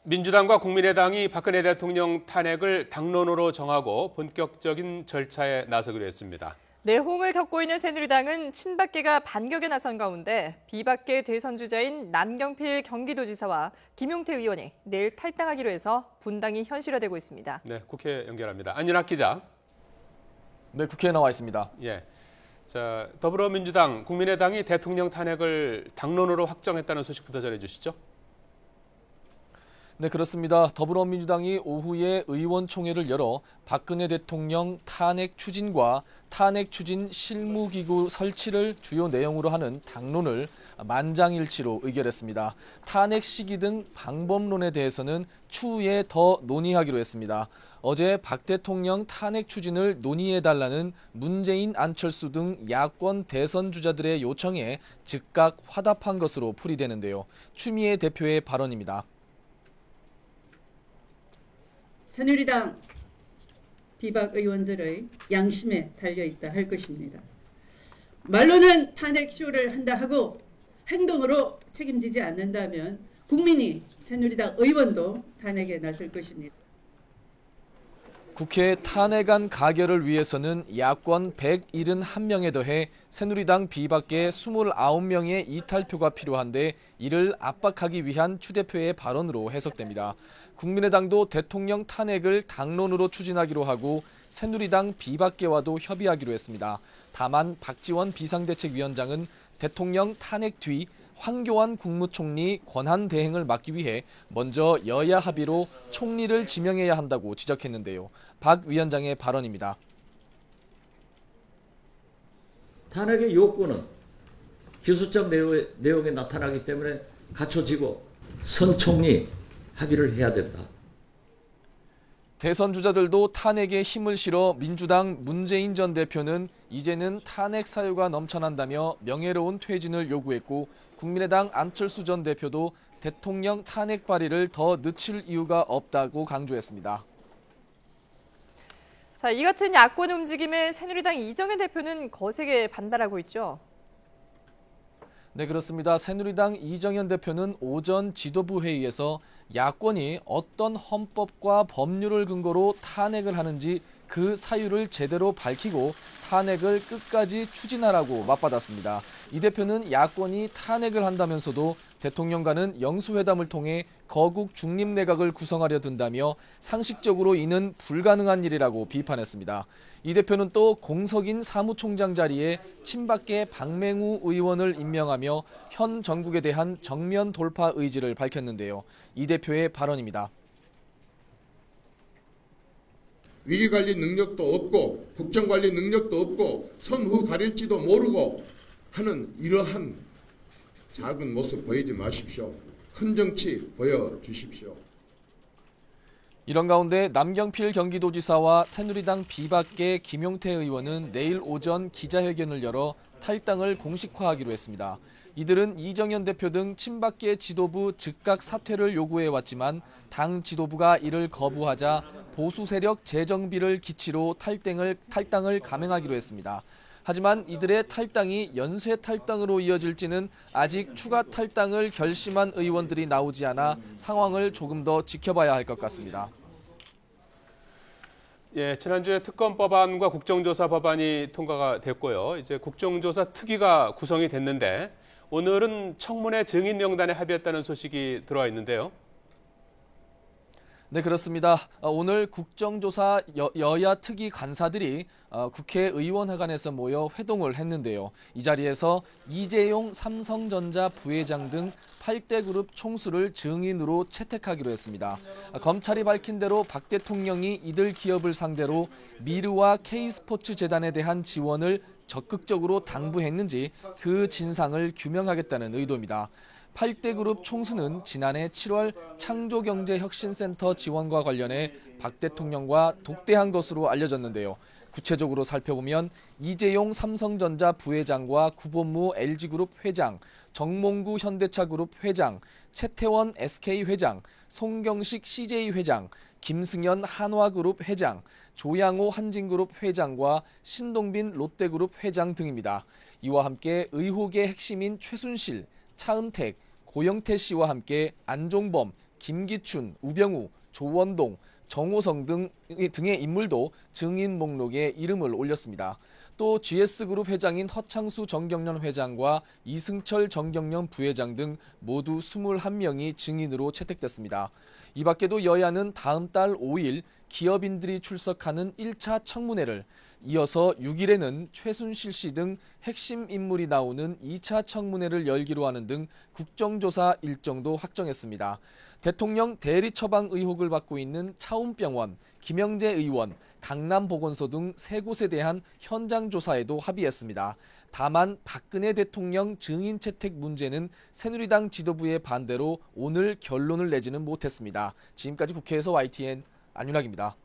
민주당과 국민의당이 박근혜 대통령 탄핵을 당론으로 정하고 본격적인 절차에 나서기로 했습니다. 내홍을 겪고 있는 새누리당은 친박계가 반격에 나선 가운데 비박계 대선 주자인 남경필 경기도지사와 김용태 의원이 내일 탈당하기로 해서 분당이 현실화되고 있습니다. 네, 국회 연결합니다. 안윤학 기자. 네, 국회에 나와 있습니다. 예. 자, 더불어민주당, 국민의당이 대통령 탄핵을 당론으로 확정했다는 소식부터 전해주시죠. 네, 그렇습니다. 더불어민주당이 오후에 의원총회를 열어 박근혜 대통령 탄핵 추진과 탄핵 추진 실무기구 설치를 주요 내용으로 하는 당론을 만장일치로 의결했습니다. 탄핵 시기 등 방법론에 대해서는 추후에 더 논의하기로 했습니다. 어제 박 대통령 탄핵 추진을 논의해달라는 문재인, 안철수 등 야권 대선 주자들의 요청에 즉각 화답한 것으로 풀이되는데요. 추미애 대표의 발언입니다. 새누리당 비박 의원들의 양심에 달려있다 할 것입니다. 말로는 탄핵쇼를 한다 하고 행동으로 책임지지 않는다면 국민이 새누리당 의원도 탄핵에 나설 것입니다. 국회 탄핵안 가결을 위해서는 야권 171명에 더해 새누리당 비박계 29명의 이탈표가 필요한데 이를 압박하기 위한 추 대표의 발언으로 해석됩니다. 국민의당도 대통령 탄핵을 당론으로 추진하기로 하고 새누리당 비박계와도 협의하기로 했습니다. 다만 박지원 비상대책위원장은 대통령 탄핵 뒤 황교안 국무총리 권한 대행을 막기 위해 먼저 여야 합의로 총리를 지명해야 한다고 지적했는데요. 박 위원장의 발언입니다. 탄핵의 요건은 기술적 내용에 나타나기 때문에 갖춰지고 선 총리 합의를 해야 된다. 대선 주자들도 탄핵에 힘을 실어 민주당 문재인 전 대표는 이제는 탄핵 사유가 넘쳐난다며 명예로운 퇴진을 요구했고 국민의당 안철수 전 대표도 대통령 탄핵 발의를 더 늦출 이유가 없다고 강조했습니다. 자, 이 같은 야권 움직임에 새누리당 이정현 대표는 거세게 반발하고 있죠. 네, 그렇습니다. 새누리당 이정현 대표는 오전 지도부 회의에서 야권이 어떤 헌법과 법률을 근거로 탄핵을 하는지 그 사유를 제대로 밝히고 탄핵을 끝까지 추진하라고 맞받았습니다. 이 대표는 야권이 탄핵을 한다면서도 대통령과는 영수회담을 통해 거국 중립내각을 구성하려 든다며 상식적으로 이는 불가능한 일이라고 비판했습니다. 이 대표는 또 공석인 사무총장 자리에 친박계 박맹우 의원을 임명하며 현 정국에 대한 정면 돌파 의지를 밝혔는데요. 이 대표의 발언입니다. 위기관리 능력도 없고 국정관리 능력도 없고 선후 가릴지도 모르고 하는 이러한 작은 모습 보이지 마십시오. 큰 정치 보여주십시오. 이런 가운데 남경필 경기도지사와 새누리당 비박계 김용태 의원은 내일 오전 기자회견을 열어 탈당을 공식화하기로 했습니다. 이들은 이정현 대표 등 친박계 지도부 즉각 사퇴를 요구해왔지만 당 지도부가 이를 거부하자 보수 세력 재정비를 기치로 탈당을 감행하기로 했습니다. 하지만 이들의 탈당이 연쇄 탈당으로 이어질지는 아직 추가 탈당을 결심한 의원들이 나오지 않아 상황을 조금 더 지켜봐야 할 것 같습니다. 예, 지난주에 특검 법안과 국정조사 법안이 통과가 됐고요. 이제 국정조사 특위가 구성이 됐는데 오늘은 청문회 증인 명단에 합의했다는 소식이 들어와 있는데요. 네, 그렇습니다. 오늘 국정조사 여야 특위 간사들이 국회의원회관에서 모여 회동을 했는데요. 이 자리에서 이재용 삼성전자 부회장 등 8대 그룹 총수를 증인으로 채택하기로 했습니다. 검찰이 밝힌 대로 박 대통령이 이들 기업을 상대로 미르와 K스포츠재단에 대한 지원을 적극적으로 당부했는지 그 진상을 규명하겠다는 의도입니다. 8대 그룹 총수는 지난해 7월 창조경제혁신센터 지원과 관련해 박 대통령과 독대한 것으로 알려졌는데요. 구체적으로 살펴보면 이재용 삼성전자 부회장과 구본무 LG그룹 회장, 정몽구 현대차그룹 회장, 최태원 SK 회장, 송경식 CJ 회장, 김승연 한화그룹 회장, 조양호 한진그룹 회장과 신동빈 롯데그룹 회장 등입니다. 이와 함께 의혹의 핵심인 최순실, 차은택, 고영태 씨와 함께 안종범, 김기춘, 우병우, 조원동, 정호성 등의 인물도 증인 목록에 이름을 올렸습니다. 또 GS그룹 회장인 허창수 정경련 회장과 이승철 정경련 부회장 등 모두 21명이 증인으로 채택됐습니다. 이 밖에도 여야는 다음 달 5일 기업인들이 출석하는 1차 청문회를, 이어서 6일에는 최순실 씨 등 핵심 인물이 나오는 2차 청문회를 열기로 하는 등 국정조사 일정도 확정했습니다. 대통령 대리 처방 의혹을 받고 있는 차움병원, 김영재 의원, 강남보건소 등 3곳에 대한 현장 조사에도 합의했습니다. 다만 박근혜 대통령 증인 채택 문제는 새누리당 지도부의 반대로 오늘 결론을 내지는 못했습니다. 지금까지 국회에서 YTN 안윤학입니다.